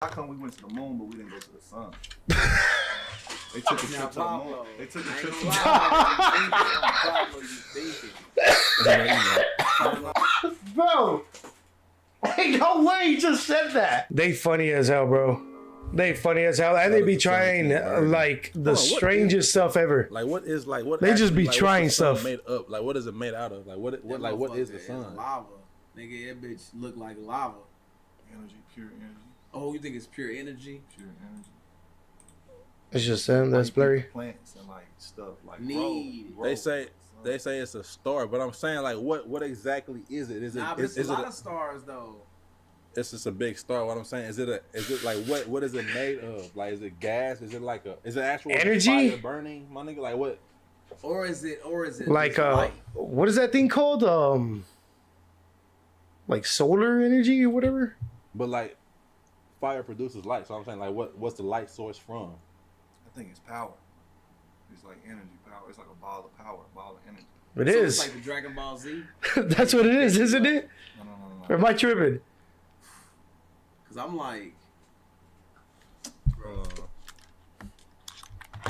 How come we went to the moon but we didn't go to the sun? They took a trip to the moon. They took a trip to the moon. Bro, ain't no way you just said that. They funny as hell, bro. They funny as hell, and they be trying like the strangest stuff ever. Like what is like what? They just be like, trying stuff. Made up. Like what is it made out of? Like what is the sun? Lava, nigga. That bitch look like lava. Energy, pure energy. Oh, you think it's pure energy? Pure energy. It's just them. That's blurry. Plants and like stuff like They say it's a star, but I'm saying like what exactly is it? Is it? Nah, but it's a lot of stars though. It's just a big star. What I'm saying is it like what is it made of? Like is it gas? Is it actual energy fire burning? My nigga, like what? Or is it like what is that thing called? Like solar energy or whatever. But like fire produces light, so I'm saying like what's the light source from? I think it's power. It's like energy power. It's like a ball of power, a ball of energy. It is. It's like the Dragon Ball Z. That's what it is, isn't it? No. Or am I tripping? Cause I'm like,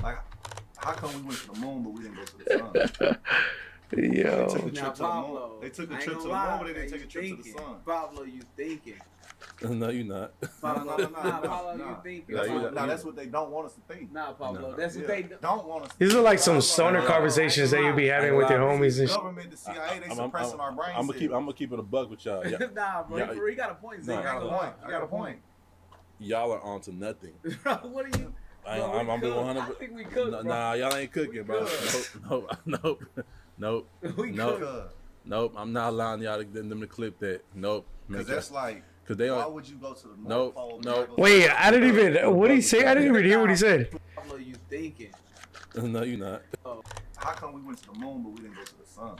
like, how come we went to the moon but we didn't go to the sun? Yo. They took a trip now to the moon. Pablo, They took a I ain't trip to the gonna moon, lie, but they didn't take a you trip to the thinking. sun. Pablo, you thinking? No, you're not. Pablo, Nah, you thinking? Nah, that's what they don't want us to think. Nah, Pablo, No. that's what they don't want us to These think. are like some stoner conversations that you be having with your homies and The shit. government, the CIA, they suppressing our brain I'm cells. gonna keep it a buck with y'all. Nah, bro, Yeah. you got a point. No. I I got a point. I got a point. Y'all are onto nothing. What are you? I'm being 100. I think we cook, bro. Nah, y'all ain't cooking, bro. Nope. We cook. Nope. I'm not allowing y'all them to clip that. Nope. Because that's like, Cause they why are. would you go to the North Nope, Pole? nope. Wait, I didn't even. What did he say? I didn't even hear what he said. Pablo, you thinking? No, you're not. How come we went to the moon but we didn't go to the sun?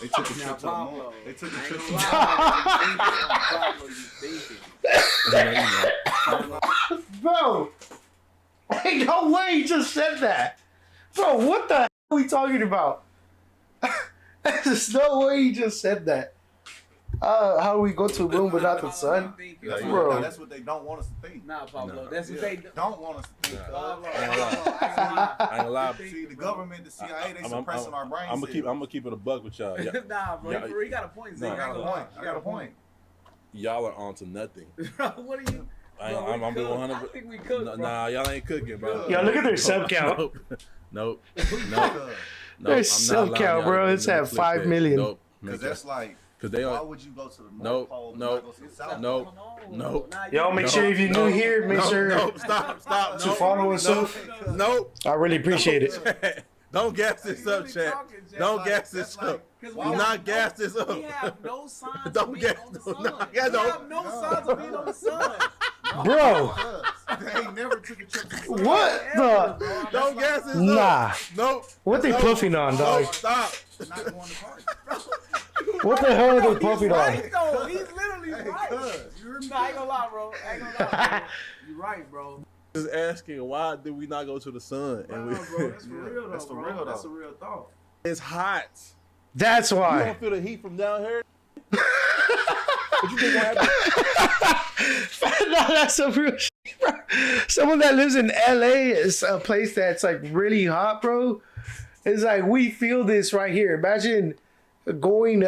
They took a trip to the moon. They took a trip to the moon. Pablo, you thinking? Bro, ain't no way you just said that. Bro, what the hell are we talking about? There's no way you just said that. How do we go to a moon but not the sun? Bro. Nah, that's what they don't want us to think. Nah, Pablo, No. that's what they Don't want us to think. Pablo, I ain't gonna lie. See, the government, the CIA, they suppressing our brain I'm cells. gonna keep it a buck with y'all. Nah, bro, you got a point. No. I got a point. I got a point. Y'all are onto nothing. What are you? I'm being 100. I think we cook, bro. Nah, y'all ain't cooking, bro. Yo, look at their sub count. Nope. Their sub count, bro. It's at 5 million. Nope. Because that's like, Because they why are. would you go to the North Pole and not go to the South Pole? Nope. Yo, make sure if you're new here, make sure Stop. to follow us up. Nope. I really appreciate it. Don't gas this up, chat. Don't gas this up. Do not gas this up. We have no signs of Don't being gas. on the sun. Don't. We have no signs of being on the sun. Bro, They ain't never took a trip to the sun. what the? Don't gas this up. Nah. Nope. What they puffing on, dog? Nope. Stop. Not going to party. What the hell are they puffing on? Right, though. He's literally Hey, right. cuz, you hear me? Nah, I ain't gonna lie, bro. I ain't gonna lie, bro. You're right, bro. Just asking why did we not go to the sun? Nah, And we, bro, that's for real, though, That's for bro. real, though. That's a real thought. it's hot. That's You why. don't feel the heat from down here. What you think will happen? No, that's some real shit, bro. Someone that lives in LA is a place that's like really hot, bro. It's like we feel this right here. Imagine going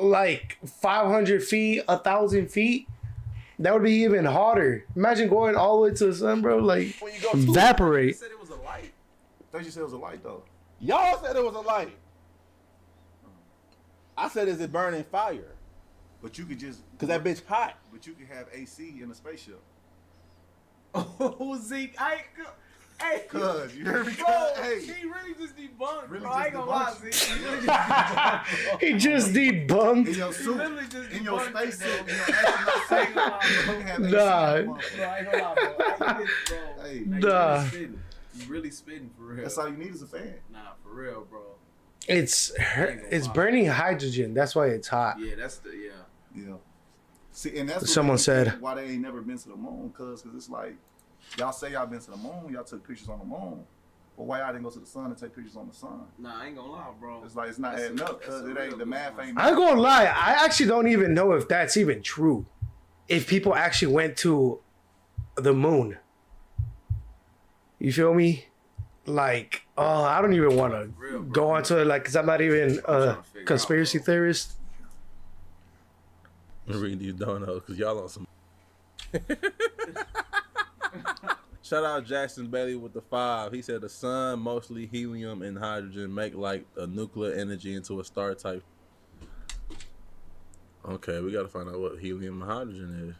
like 500 feet, 1,000 feet. That would be even hotter. Imagine going all the way to the sun, bro. Like When you go to You evaporate. said it was a light. They just said it was a light, though. Y'all said it was a light. I said, is it burning fire? But you could just... Cause that bitch hot. But you could have AC in a spaceship. Oh, Zeke, hey, Cuz, you hear me? bro, Hey. he really just debunked, Really bro. I ain't just gonna lie, debunked. Zeke. He really just debunked, bro. He just In debunked. your He suit, literally just in your debunked, spacesuit, bro. in your astronaut I ain't suit, gonna lie, you bro. can have AC in Nah. that Bro, motherfucker. I ain't gonna lie, bro. I get it, bro. Hey. Nah, Nah. you really spitting. You really spitting for real. That's all you need is a fan. Nah, for real, bro. It's burning hydrogen. That's why it's hot. Yeah, that's the Yeah. See, and that's what Someone they said. think why they ain't never been to the moon, cause it's like y'all say y'all been to the moon, y'all took pictures on the moon, but why y'all didn't go to the sun and take pictures on the sun? Nah, I ain't gonna lie, bro. It's like it's not That's adding a- up, that's cause a it ain't real the math good ain't. I ain't gonna lie. I actually don't even know if that's even true. if people actually went to the moon. You feel me? Like, oh, I don't even want to go onto it, like, because I'm not even a conspiracy theorist. I'm reading these donuts because y'all on some. Shout out Jackson Bailey with the 5. He said the sun, mostly helium and hydrogen, make like a nuclear energy into a star type. Okay, we gotta find out what helium and hydrogen is.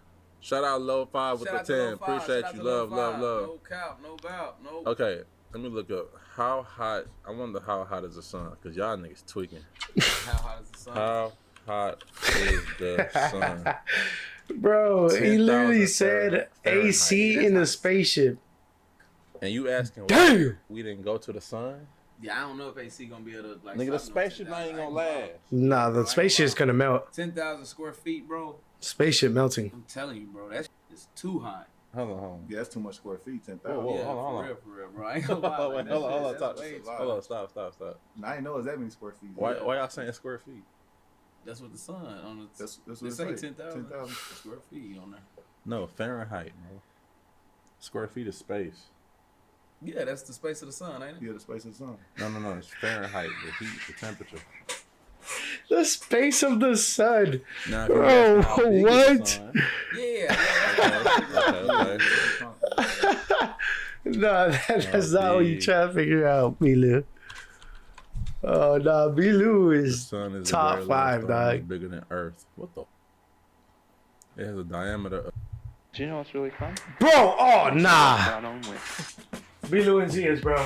Shout out Low 5 with the 10. Appreciate you. Love. No cap, no doubt, no. Okay, let me look up how hot. I wonder how hot is the sun, because y'all niggas tweaking. How hot is the sun? How hot is the sun? Bro, he literally 10,000 said Fahrenheit. AC in the spaceship. And you asking why Damn! we didn't go to the sun? Yeah, I don't know if AC gonna be able to like. Nigga, the stop no spaceship 10,000. ain't gonna last. Nah, the spaceship's gonna melt. 10,000 square feet, bro. Spaceship melting. I'm telling you, bro, that's just too hot. Hold on. Yeah, that's too much square feet. 10,000. Whoa, Yeah, hold on. for real, bro. I ain't gonna lie. Wait, Like, hold on, that's stop. way too Hold Hold hot. on, stop. I didn't know it's that many square feet. Why y'all saying square feet? That's what the sun on the. That's They what say it say. 10,000 square feet on there. No, Fahrenheit, bro. Square feet is space. Yeah, that's the space of the sun, ain't it? Yeah, the space of the sun. No, it's Fahrenheit, the heat, the temperature. The space of the sun. Now, if you Bro, ask how big is what? the sun- Yeah. Okay. Nah, that's not what you big. trying to figure out, Blou. Oh, nah, Blou The is sun is top a very 5, large star, dog. bigger than Earth. What the? It has a diameter of. Do you know what's really fun? Bro, oh, nah. Down on with. Blou and Zias, bro.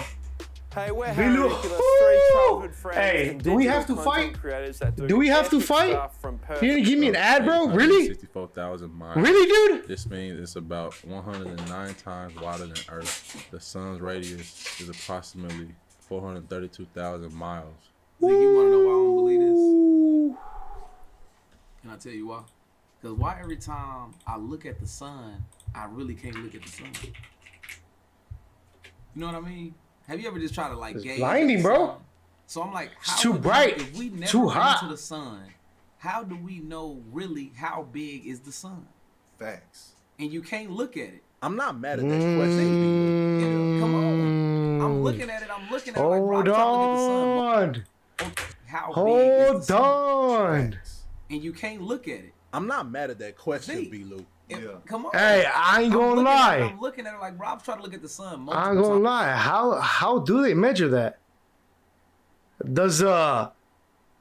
Hey, we're Blue. ridiculous three childhood friends. Hey, and do we have digital to content fight? creators that Do we have to epic fight? stuff from Perth. You didn't give me an ad, bro? Really? 64,000 miles. Really, dude? This means it's about 109 times wider than Earth. The sun's radius is approximately 432,000 miles. Zeke, you wanna know why I don't believe this? Ooh. Can I tell you why? Because why every time I look at the sun, I really can't look at the sun? You know what I mean? Have you ever just tried to like It's gauge blinding, the bro. sun? So I'm like, how too would bright. If we never Too been hot. to the sun, how do we know really how big is the sun? Facts. And you can't look at it. I'm not mad at that question. Yeah, come on. I'm looking at it. I'm looking at it like, bro, I'm Hold trying to look at the sun. on. How big is Hold the sun? on. Facts. And you can't look at it. I'm not mad at that question, Zeke. B-Lou. If- Yeah. Come on. Hey, I ain't I'm gonna looking at it, lie. I'm looking at it like, bro, I'm trying to look at the sun. Multiple I ain't gonna times. lie. How do they measure that? Does a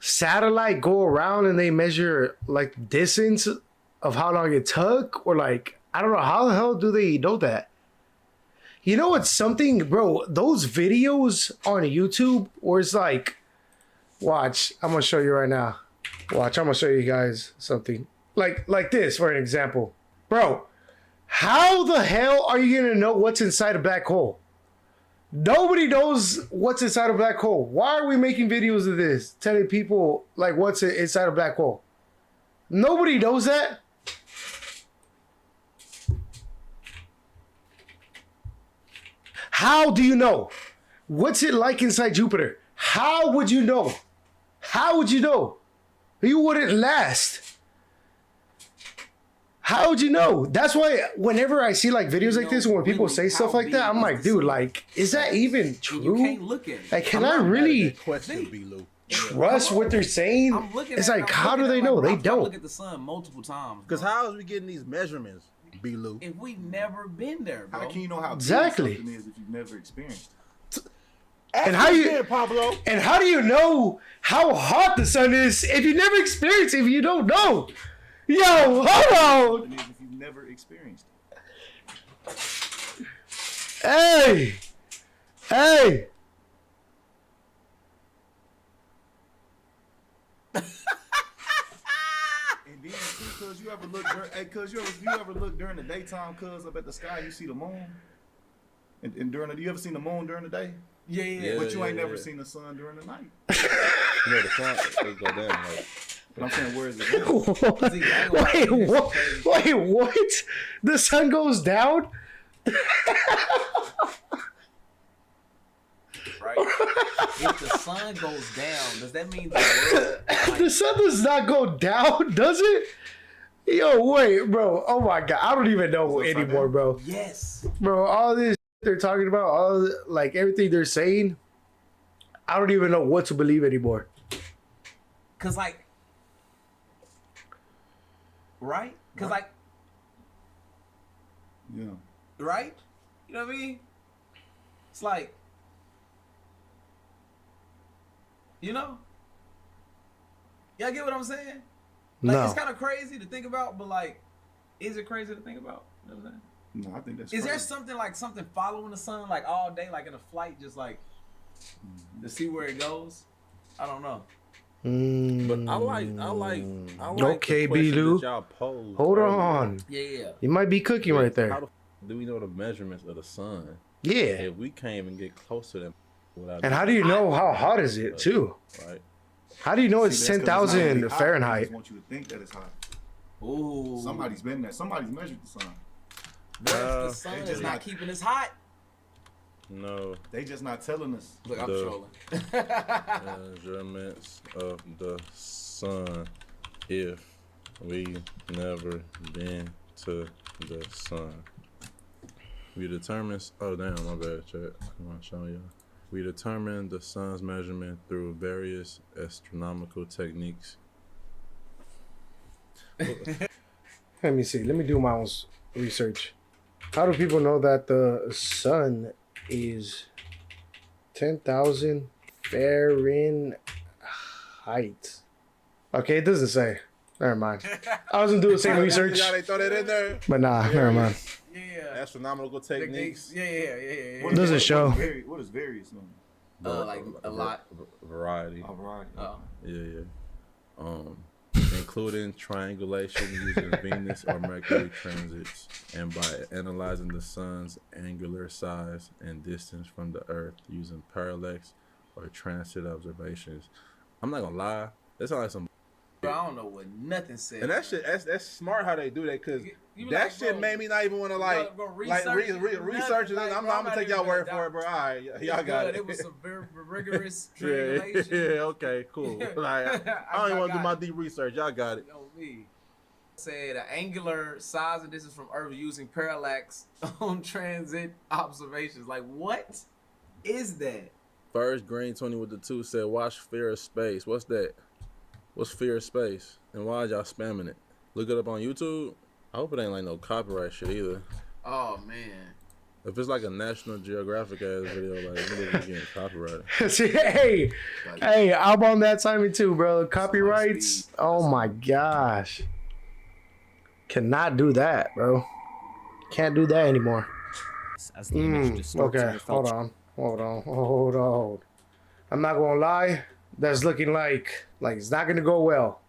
satellite go around and they measure like distance of how long it took, or like I don't know, how the hell do they know that? You know what's something, bro? Those videos on YouTube where it's like, watch, I'm gonna show you right now. Watch, I'm gonna show you guys something like this for an example, bro. How the hell are you gonna know what's inside a black hole? Nobody knows what's inside a black hole. Why are we making videos of this, telling people like what's inside a black hole? Nobody knows that. How do you know? What's it like inside Jupiter? How would you know? How would you know? You wouldn't last. How would you know? That's why whenever I see like videos like this, and when people really say stuff how like that, I'm big like, is the dude, sun? like, is that even And you can't true? look at it. Like, can I'm I not mad at really that question, B-Lou. trust what they're saying? I'm looking It's at it, like, I'm how do looking they at it know? like, bro, They I'm trying to look don't. at the sun multiple times. Because bro. how is we getting these measurements, B-Lou? If we never been there, bro. How can you know how big Exactly. something is if you've never experienced? And how you Yeah, Pablo. and how do you know how hot the sun is if you never experienced it, if you don't know? Yo, hold on. Something is if you've never experienced it. Hey. Hey. And then too, cause you ever look, cause you ever look during the daytime, cause up at the sky you see the moon. And during the, you ever seen the moon during the day? Yeah. But you ain't yeah, never yeah. seen the sun during the night. Yeah, the sun they go down. Like, But I'm saying, where is it going? See, I ain't gonna lie, Wait, here's what? some crazy Wait, what? The sun goes down? right? If the sun goes down, does that mean the world? The sun does not go down, does it? Yo, wait, bro. Oh my god, I don't even know It's upside anymore, down? bro. Yes. Bro, all this they're talking about, like everything they're saying, I don't even know what to believe anymore. Cause like, right? Cause like, Yeah. right? You know what I mean? It's like, you know? Y'all get what I'm saying? Like, No. it's kind of crazy to think about, but like, is it crazy to think about? You know what I'm saying? No, I think that's. Is there crazy. something following the sun like all day, like in a flight, just like to see where it goes? I don't know. But I like Okay, the question Blou. that y'all posed Hold earlier. on. Yeah. You might be cooking right How there. the f- do we know the measurements of the sun? Yeah. If we can't even get close to them, without And how do you know how hot is it too? right? How do you know See, it's that's 'cause not really 10,000 hot. They Fahrenheit? just want you to think that it's hot. Ooh. Somebody's been there. Somebody's measured the sun. What if the sun they is just not not- keeping us hot? No They just not telling us. Look, I'm The- trolling. measurements of the sun if we never been to the sun. We determine. Oh damn, my bad, chat. I'm not showing y'all. We determine the sun's measurement through various astronomical techniques. Let me see. Let me do my own research. How do people know that the sun is 10,000 Fahrenheit? Okay, it doesn't say. Never mind. I wasn't doing the same research, Y'all, they throw that in there. but nah, never mind. Yeah. Astronomical techniques. Yeah. What Does it show? What is various mean? Like a lot. Variety. A variety. Oh. Yeah. Including triangulation using Venus or Mercury transits, and by analyzing the sun's angular size and distance from the Earth using parallax or transit observations. I'm not gonna lie, that sounds like some. Bro, I don't know what nothing said. And that shit, that's smart how they do that, cause You be that like, shit bro, made me not even want to like research it. Like, I'm bro, gonna take y'all not word even for it, bro. All right, y'all got it. It was some very rigorous yeah, triangulation. okay, cool. Like, I don't even want to do my deep research. Y'all got it. Yo, me. Said an angular size and distance from Earth using parallax on transit observations. Like, what is that? First Green 20 with the 2 said, watch Fear of Space. What's that? What's Fear of Space? And why y'all spamming it? Look it up on YouTube. I hope it ain't like no copyright shit either. Oh man. If it's like a National Geographic ass video, like niggas be getting copyrighted. See, hey, I'm on that timing too, bro. Copyrights. Oh my gosh. Cannot do that, bro. Can't do that anymore. As the image distorts Okay, your felt hold on. I'm not gonna lie. That's looking like it's not gonna go well.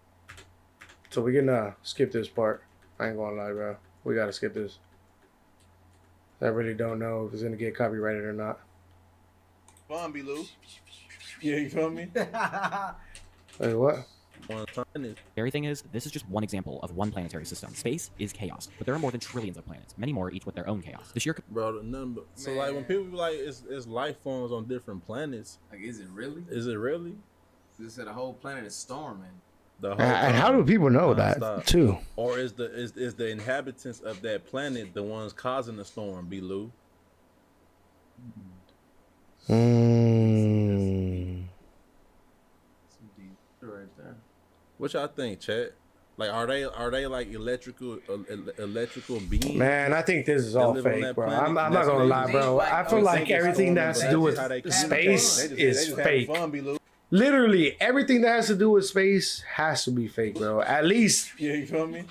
So we're gonna skip this part. I ain't gonna lie, bro. We gotta skip this. I really don't know if it's gonna get copyrighted or not. Fun, Blou. Yeah, you feel me? Wait, what? Scary thing is, this is just one example of one planetary system. Space is chaos, but there are more than trillions of planets, many more each with their own chaos. The sheer Bro, none but, so like when people be like it's life forms on different planets, Like, is it really? is it really? They said the whole planet is storming. The whole And how time? do people know that Non-stop. too? Or is the inhabitants of that planet the ones causing the storm, Blou? Some deep right there. What y'all think, chat? Like, are they like electrical beings? Man, I think this is all live on fake, that bro. planet, I'm and not that's gonna what lie, they bro. think. I feel They like think it's everything that has to do with That's how they space communicate. is They just fake. having fun, Blou. Literally, everything that has to do with space has to be fake, bro. At least Yeah, you feel me?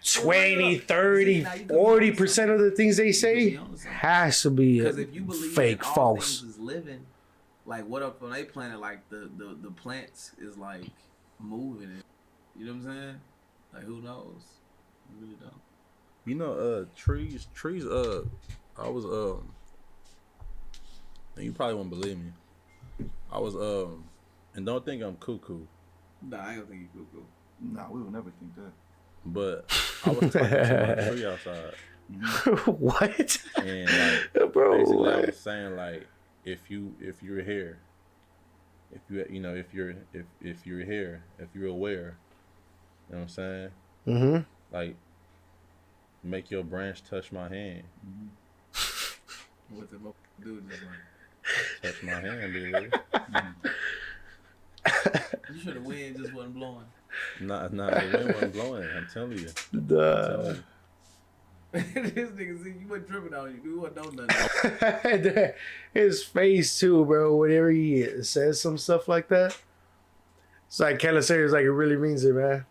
20, 30, 40% of the things they say has to be Because if you believe fake, that all false. things is living, like what up on a planet, like the plants is like moving it. You know what I'm saying? Like who knows? You really don't. You know, trees. I was and you probably won't believe me. I was and don't think I'm cuckoo, Nah, I don't think you cuckoo. Nah, we would never think that. but I was talking to my tree outside, What? and like Bro, basically I what? was saying like if you're here, if you're here, if you're aware, you know what I'm saying? Mm-hmm. Like, make your branch touch my hand. What the dude just like? Touch my hand, baby. You sure the wind just wasn't blowing? Nah, the wind wasn't blowing. I'm telling you. The This nigga see you wasn't tripping on you. You wasn't know nothing. his face too, bro. Whenever he says some stuff like that, it's like kind of serious, like it really means it, man.